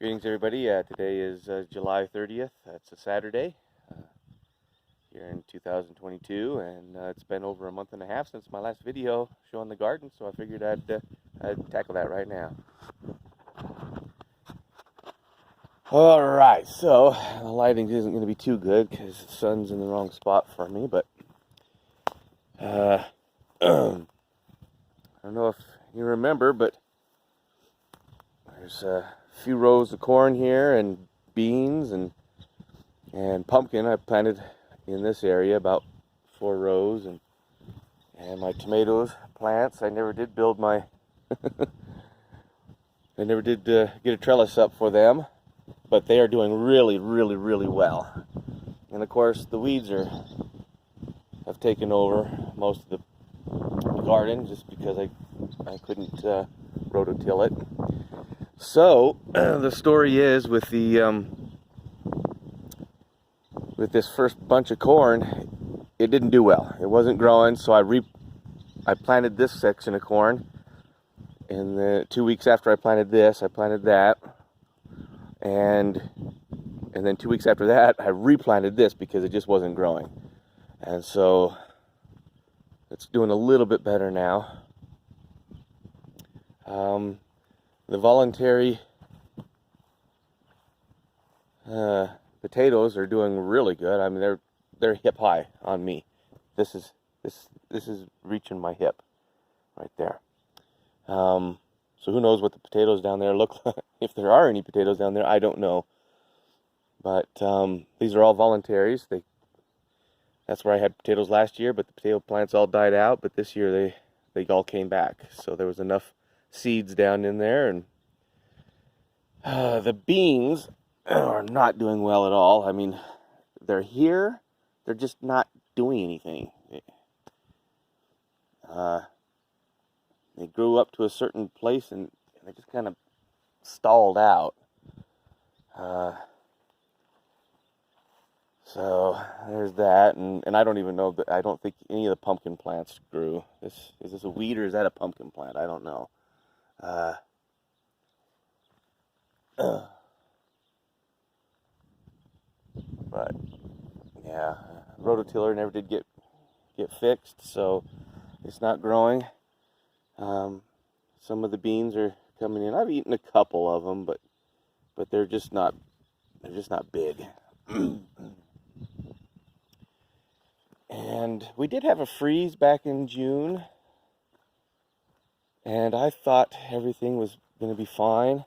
Greetings, everybody. Today is July 30th. It's a Saturday here in 2022, and it's been over a month and a half since my last video showing the garden, so I figured I'd tackle that right now. All right, so the lighting isn't going to be too good because the sun's in the wrong spot for me, but I don't know if you remember, but there's a few rows of corn here and beans and pumpkin I planted in this area, about 4 rows, and my tomatoes plants. I never did build my I never did get a trellis up for them, but they are doing really well. And of course the weeds have taken over most of the garden just because I couldn't rototill it. So the story is with this first bunch of corn, it didn't do well. It wasn't growing, so I planted this section of corn, and the 2 weeks after I planted this, I planted that, and then 2 weeks after that, I replanted this because it just wasn't growing. And so it's doing a little bit better now. The voluntary potatoes are doing really good. I mean, they're hip high on me. This is reaching my hip right there. So who knows what the potatoes down there look like? If there are any potatoes down there, I don't know. But these are all voluntaries. That's where I had potatoes last year, but the potato plants all died out. But this year they all came back. So there was enough seeds down in there, and the beans are not doing well at all. I mean, they're here, they're just not doing anything. They grew up to a certain place and they just kind of stalled out. So there's that, and I don't even know that. I don't think any of the pumpkin plants grew. Is this a weed or is that a pumpkin plant? I don't know. But yeah, rototiller never did get fixed, so it's not growing. Some of the beans are coming in. I've eaten a couple of them, but they're just not big. And we did have a freeze back in June, and I thought everything was going to be fine.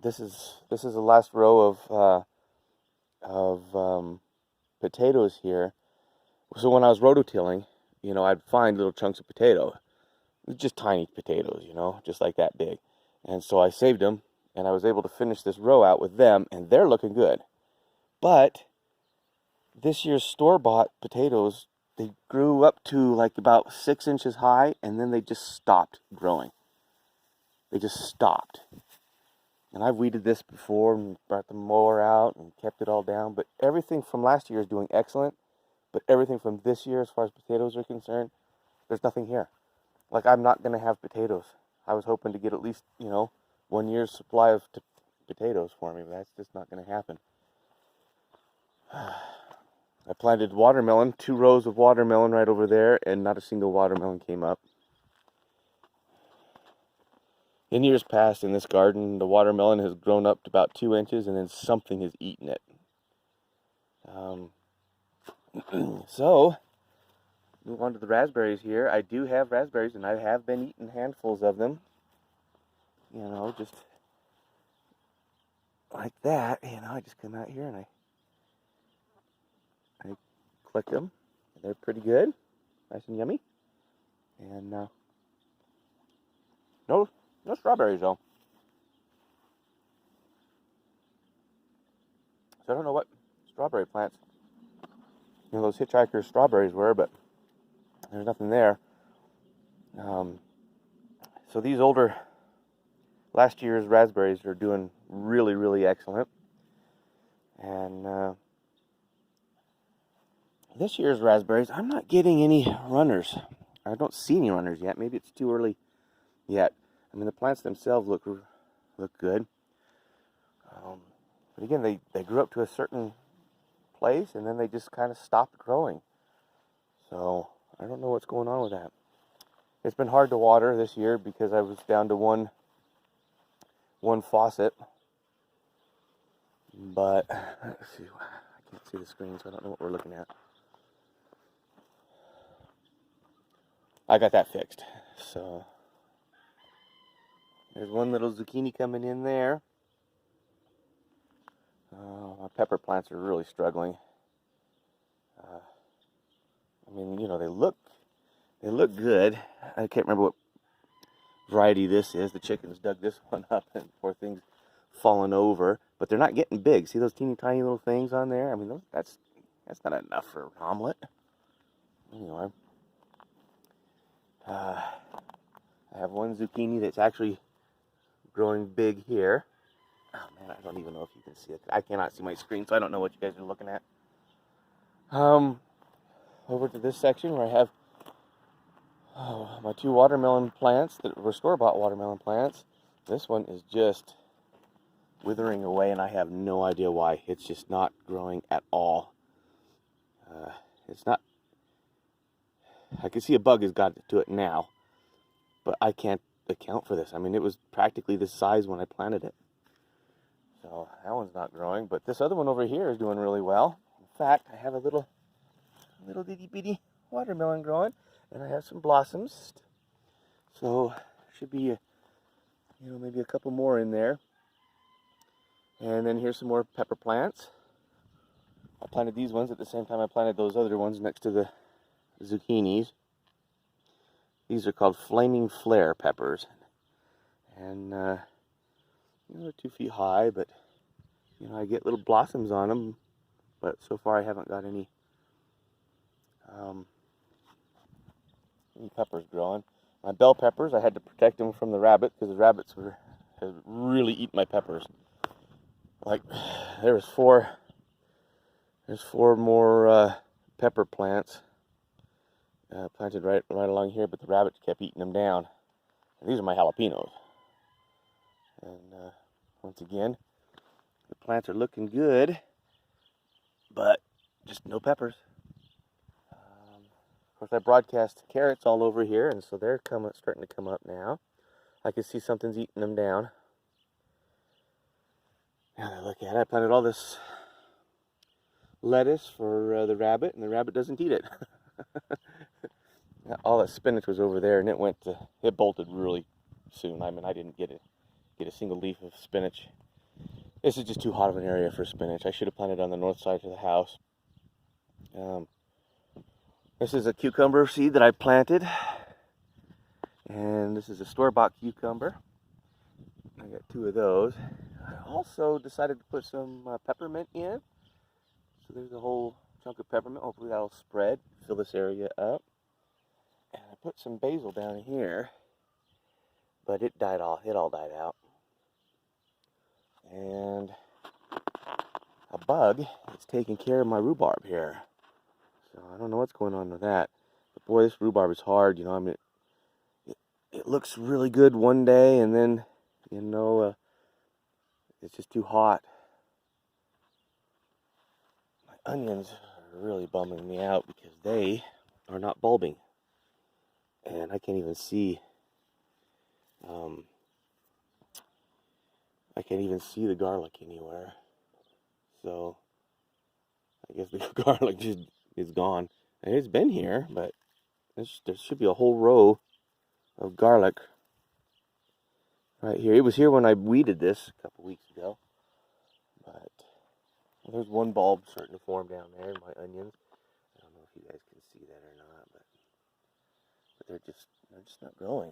This is the last row of potatoes here. So when I was rototilling, I'd find little chunks of potato, just tiny potatoes, just like that big. And so I saved them, and I was able to finish this row out with them, and they're looking good. But this year's store-bought potatoes, they grew up to like about 6 inches high, and then they just stopped growing. They just stopped. And I've weeded this before and brought the mower out and kept it all down. But everything from last year is doing excellent. But everything from this year, as far as potatoes are concerned, there's nothing here. Like, I'm not going to have potatoes. I was hoping to get at least, 1 year's supply of potatoes for me, but that's just not going to happen. I planted watermelon, 2 rows of watermelon right over there, and not a single watermelon came up. In years past in this garden, the watermelon has grown up to about 2 inches, and then something has eaten it. So, move on to the raspberries here. I do have raspberries, and I have been eating handfuls of them. Just like that. I just come out here and I click them. They're pretty good, nice and yummy. And no strawberries though. So I don't know what strawberry plants, those hitchhiker strawberries were, but there's nothing there. So these older, last year's raspberries are doing really excellent. And this year's raspberries, I'm not getting any runners. I don't see any runners yet. Maybe it's too early yet. I mean, the plants themselves look good. But again, they grew up to a certain place, and then they just kind of stopped growing. So I don't know what's going on with that. It's been hard to water this year because I was down to one faucet. But let's see, I can't see the screen, so I don't know what we're looking at. I got that fixed. So there's one little zucchini coming in there. My pepper plants are really struggling. I mean, you know, they look good. I can't remember what variety this is. The chickens dug this one up, and poor thing's fallen over. But they're not getting big. See those teeny tiny little things on there? I mean, that's not enough for an omelet. Anyway, I have one zucchini that's actually growing big here. Oh man, I don't even know if you can see it. I cannot see my screen, so I don't know what you guys are looking at. Over to this section where I have my 2 watermelon plants that were store-bought watermelon plants. This one is just withering away, and I have no idea why. It's just not growing at all. It's not. I can see a bug has got to it now, but I can't account for this. I mean, it was practically this size when I planted it. So that one's not growing, but this other one over here is doing really well. In fact, I have a little bitty bitty watermelon growing, and I have some blossoms. So should be, maybe a couple more in there. And then here's some more pepper plants. I planted these ones at the same time I planted those other ones next to the zucchinis. These are called Flaming Flare peppers. And, they're 2 feet high, but, I get little blossoms on them. But so far I haven't got any peppers growing. My bell peppers, I had to protect them from the rabbit because the rabbits had really eaten my peppers. Like, there's 4 more pepper plants planted right along here, but the rabbits kept eating them down. And these are my jalapenos. And once again, the plants are looking good, but just no peppers. Of course, I broadcast carrots all over here, and so they're starting to come up now. I can see something's eating them down. Now that I look at it, I planted all this lettuce for the rabbit, and the rabbit doesn't eat it. All that spinach was over there, and it bolted really soon. I mean, I didn't get a single leaf of spinach. This is just too hot of an area for spinach. I should have planted on the north side of the house. This is a cucumber seed that I planted, and this is a store-bought cucumber. I got 2 of those. I also decided to put some peppermint in. So there's a whole chunk of peppermint. Hopefully that'll spread, fill this area up. And I put some basil down here, but it all died out. And a bug is taking care of my rhubarb here. So I don't know what's going on with that. But boy, this rhubarb is hard, I mean, it looks really good one day, and then, it's just too hot. My onions are really bumming me out because they are not bulbing. And I can't even see, the garlic anywhere. So I guess the garlic just is gone. And it's been here, but there should be a whole row of garlic right here. It was here when I weeded this a couple weeks ago. But there's one bulb starting to form down there in my onions. I don't know if you guys can see that or not, but they're just not growing.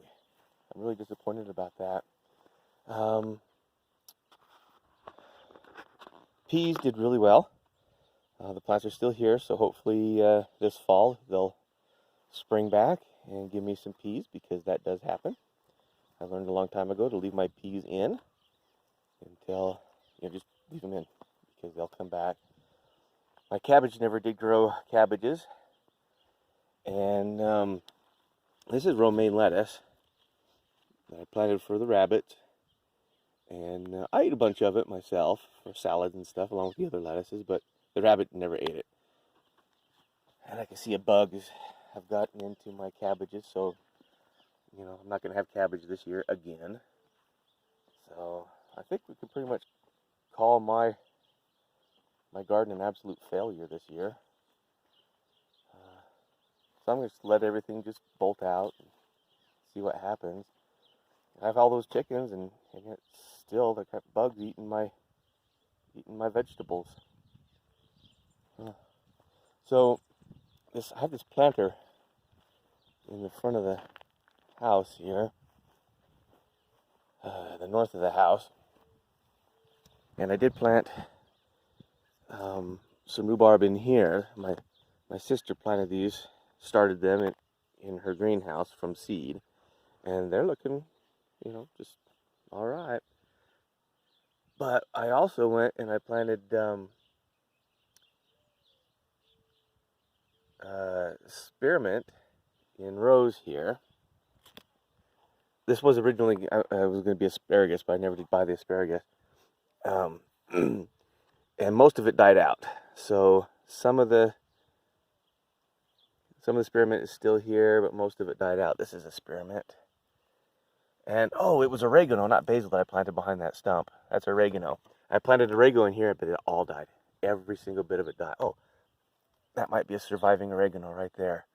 I'm really disappointed about that. Peas did really well. The plants are still here, so hopefully this fall they'll spring back and give me some peas, because that does happen. I learned a long time ago to leave my peas in until, just leave them in, because they'll come back. My cabbage never did grow cabbages. And this is romaine lettuce. that I planted for the rabbits. And I ate a bunch of it myself for salads and stuff, along with the other lettuces, but the rabbit never ate it. And I can see a bug have gotten into my cabbages, so, you know, I'm not going to have cabbage this year again. So I think we can pretty much call my garden an absolute failure this year. So I'm going to let everything just bolt out and see what happens. I have all those chickens, and yet still they got bugs eating my vegetables. So I have this planter in the front of the house here, the north of the house, and I did plant some rhubarb in here. My sister planted these, started them in her greenhouse from seed, and they're looking, you know, just all right. But I also went and I planted spearmint in rows here. This was originally, I was going to be asparagus, but I never did buy the asparagus. And most of it died out. So some of the spearmint is still here, but most of it died out. This is a spearmint. And, oh, it was oregano, not basil, that I planted behind that stump. That's oregano. I planted oregano in here, but it all died. Every single bit of it died. Oh, that might be a surviving oregano right there.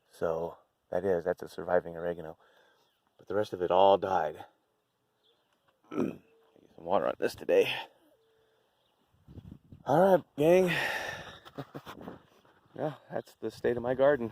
So that's a surviving oregano. But the rest of it all died. Get some water on this today. All right, gang. Yeah, that's the state of my garden.